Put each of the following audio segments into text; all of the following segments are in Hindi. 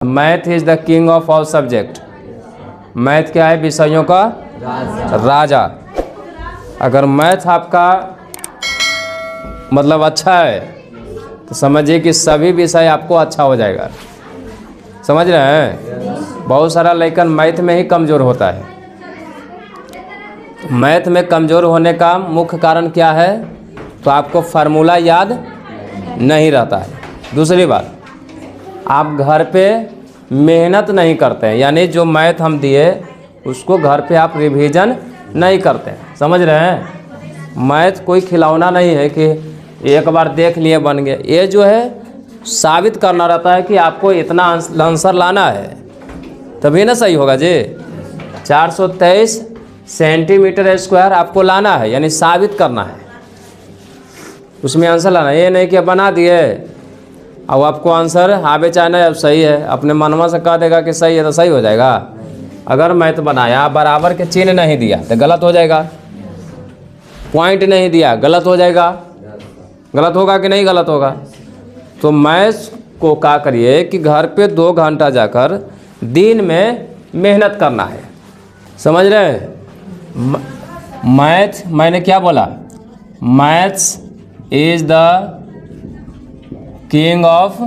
Math is the king of all subject. Math क्या है? विषयों का राजा। अगर मैथ आपका मतलब अच्छा है तो समझिए कि सभी विषय आपको अच्छा हो जाएगा। समझ रहे हैं? बहुत सारा लेकिन मैथ में ही कमज़ोर होता है। मैथ में कमज़ोर होने का मुख्य कारण क्या है? तो आपको फार्मूला याद नहीं रहता है। दूसरी बात, आप घर पे मेहनत नहीं करते हैं, यानी जो मैथ हम दिए उसको घर पे आप रिवीजन नहीं करते हैं। समझ रहे हैं? मैथ कोई खिलौना नहीं है कि एक बार देख लिए बन गया। ये जो है साबित करना रहता है कि आपको इतना आंसर लाना है, तभी ना सही होगा जी। 423 सेंटीमीटर स्क्वायर आपको लाना है, यानी साबित करना है, उसमें आंसर लाना है। ये नहीं कि बना दिए अब आपको आंसर आवे चाहे ना अब सही है, अपने मनवा से कह देगा कि सही है तो सही हो जाएगा। अगर मैथ बनाया बराबर के चिन्ह नहीं दिया तो गलत हो जाएगा, पॉइंट नहीं दिया गलत हो जाएगा। गलत होगा कि नहीं गलत होगा? तो मैथ को क्या करिए कि घर पे 2 घंटा जाकर दिन में मेहनत करना है। समझ रहे हैं? मैथ, मैंने क्या बोला? Maths is the king of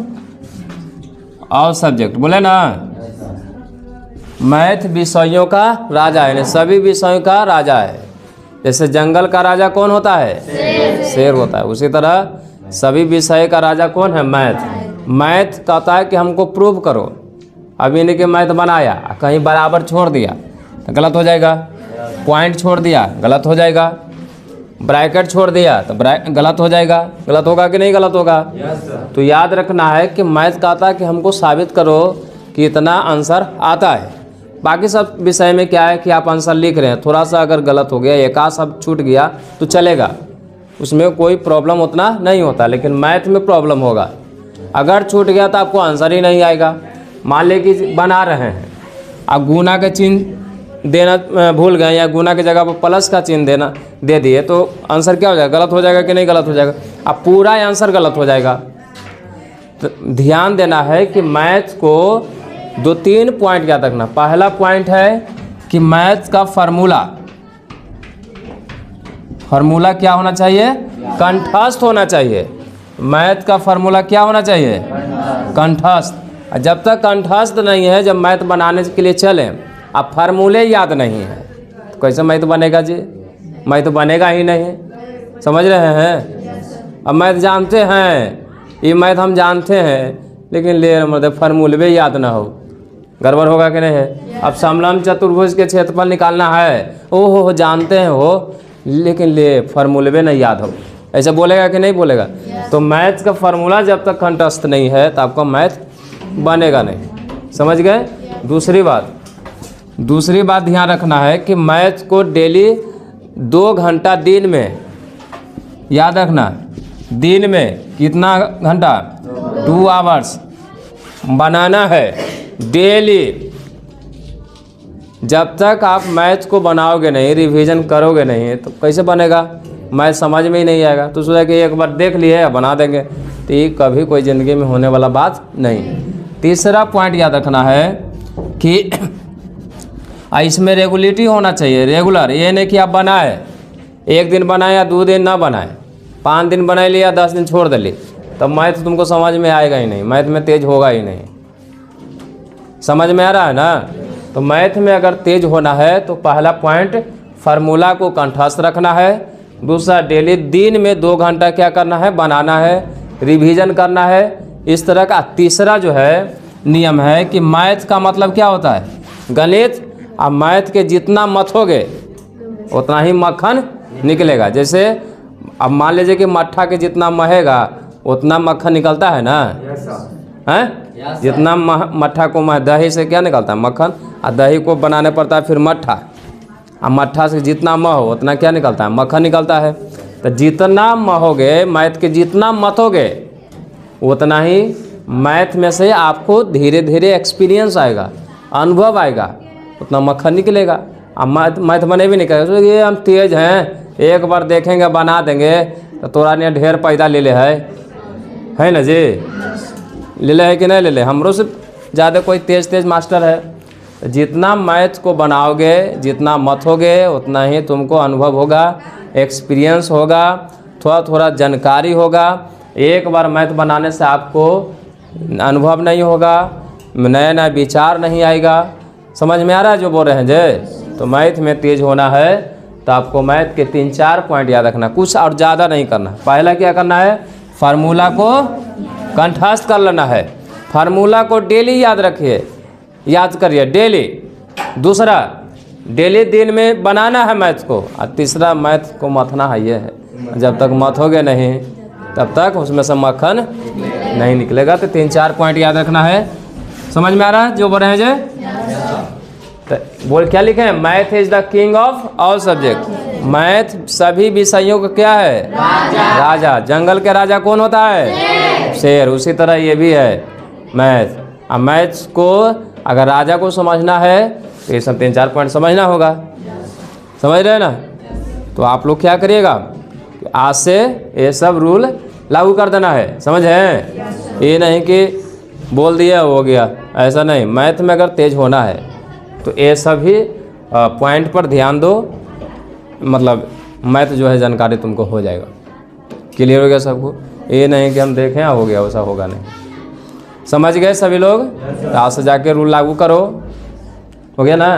all subject, बोले ना। मैथ विषयों का राजा है, सभी विषयों का राजा है। जैसे जंगल का राजा कौन होता है? शेर होता है। उसी तरह सभी विषय का राजा कौन है? मैथ। मैथ कहता है कि हमको प्रूव करो। अभी इन्हीं के मैथ बनाया, कहीं बराबर छोड़ दिया तो गलत हो जाएगा, पॉइंट छोड़ दिया गलत हो जाएगा, ब्रैकेट छोड़ दिया तो गलत हो जाएगा। गलत होगा कि नहीं गलत होगा? तो याद रखना है कि मैथ कहता है कि हमको साबित करो कि इतना आंसर आता है। बाकी सब विषय में क्या है कि आप आंसर लिख रहे हैं, थोड़ा सा अगर गलत हो गया, एक आध सब छूट गया तो चलेगा, उसमें कोई प्रॉब्लम उतना नहीं होता। लेकिन मैथ में प्रॉब्लम होगा, अगर छूट गया तो आपको आंसर ही नहीं आएगा। मान लें कि बना रहे हैं, आप गुना का चिन्ह देना भूल गए या गुना की जगह पर प्लस का चिन्ह दे दिए तो आंसर क्या हो जाएगा? गलत हो जाएगा कि नहीं गलत हो जाएगा? अब पूरा आंसर गलत हो जाएगा। तो ध्यान देना है कि मैथ को 2-3 पॉइंट याद रखना। पहला पॉइंट है कि मैथ का फार्मूला क्या होना चाहिए? कंठस्थ होना चाहिए। मैथ का फार्मूला क्या होना चाहिए? कंठस्थ। जब तक कंठस्थ नहीं है, जब मैथ बनाने के लिए चलें, अब फार्मूले याद नहीं है तो कैसे मैथ बनेगा जी? मैथ बनेगा ही नहीं। समझ रहे हैं? अब मैथ जानते हैं, ये मैथ हम जानते हैं, लेकिन ले मतलब फार्मूले भी याद ना हो, गड़बड़ होगा कि नहीं है? अब समलंब चतुर्भुज के क्षेत्रफल निकालना है, ओहो जानते हैं हो, लेकिन ले फार्मूले भी नहीं याद हो, ऐसे बोलेगा कि नहीं बोलेगा? तो मैथ का फार्मूला जब तक कंठस्थ नहीं है तो आपका मैथ बनेगा नहीं। समझ गए? दूसरी बात ध्यान रखना है कि मैथ को डेली 2 घंटा दिन में, याद रखना, दिन में कितना घंटा? 2 आवर्स बनाना है डेली। जब तक आप मैथ को बनाओगे नहीं, रिवीजन करोगे नहीं, तो कैसे बनेगा? मैथ समझ में ही नहीं आएगा। तो सोचा कि एक बार देख लिए बना देंगे, तो ये कभी कोई ज़िंदगी में होने वाला बात नहीं। तीसरा पॉइंट याद रखना है कि इसमें रेगुलरिटी होना चाहिए, रेगुलर। ये नहीं कि आप बनाए, एक दिन बनाए या 2 दिन ना बनाए, 5 दिन बना लिया 10 दिन छोड़ दिली, तब मैथ तुमको समझ में आएगा ही नहीं, मैथ में तेज होगा ही नहीं। समझ में आ रहा है ना? तो मैथ में अगर तेज होना है तो पहला पॉइंट फार्मूला को कंठस्थ रखना है। दूसरा, डेली दिन में 2 घंटा क्या करना है? बनाना है, रिवीजन करना है, इस तरह का। तीसरा जो है नियम है कि मैथ का मतलब क्या होता है? गणित। अब मैथ के जितना मथोगे उतना ही मक्खन निकलेगा। जैसे अब मान लीजिए कि मट्ठा के जितना महेगा उतना मक्खन निकलता है ना, हैं? जितना मट्ठा को दही से क्या निकलता है? मक्खन। और दही को बनाने पड़ता है फिर मट्ठा, और मट्ठा से जितना महो उतना क्या निकलता है? मक्खन निकलता है। तो जितना महोगे, मैथ के जितना मथोगे उतना ही मैथ में से आपको धीरे धीरे एक्सपीरियंस आएगा, अनुभव आएगा, उतना मक्खन निकलेगा। अब मैथ बने भी नहीं करेगा तो ये हम तेज हैं, एक बार देखेंगे बना देंगे तो तोरा ने ढेर पैदा ले ले है ना जी? ले ले है कि नहीं ले ले? हमरो से ज़्यादा कोई तेज़ मास्टर है। जितना मैथ को बनाओगे, जितना मथोगे, उतना ही तुमको अनुभव होगा, एक्सपीरियंस होगा, थोड़ा थोड़ा जानकारी होगा। एक बार मैथ बनाने से आपको अनुभव नहीं होगा, नया नया विचार नहीं आएगा। समझ में आ रहा है जो बोल रहे हैं जे? तो मैथ में तेज होना है तो आपको मैथ के 3-4 पॉइंट याद रखना, कुछ और ज़्यादा नहीं करना। पहला क्या करना है, फार्मूला को कंठस्थ कर लेना है। फार्मूला को डेली याद रखिए, याद करिए डेली। दूसरा, डेली दिन में बनाना है मैथ को। और तीसरा, मैथ को मथना है। ये है, जब तक मथोगे नहीं तब तक उसमें से मक्खन नहीं निकलेगा। तो 3-4 पॉइंट याद रखना है। समझ में आ रहा है जो बोल रहे हैं जे? तो बोल क्या लिखे हैं, math is the king of all subject. Math सभी विषयों का क्या है, राजा। जंगल के राजा कौन होता है, शेर। उसी तरह ये भी है मैथ। अब मैथ्स को अगर राजा को समझना है तो ये सब 3-4 पॉइंट समझना होगा। समझ रहे हैं ना? तो आप लोग क्या करिएगा, आज से ये सब रूल लागू कर देना है। समझ है? ये नहीं कि बोल दिया हो गया, ऐसा नहीं। मैथ में अगर तेज होना है तो ये सभी पॉइंट पर ध्यान दो। मतलब मैथ जो है जानकारी तुमको हो जाएगा, क्लियर हो गया सबको। ये नहीं कि हम देखें हो गया, वैसा होगा नहीं। समझ गए सभी लोग? तो आज से जाके रूल लागू करो। हो गया ना?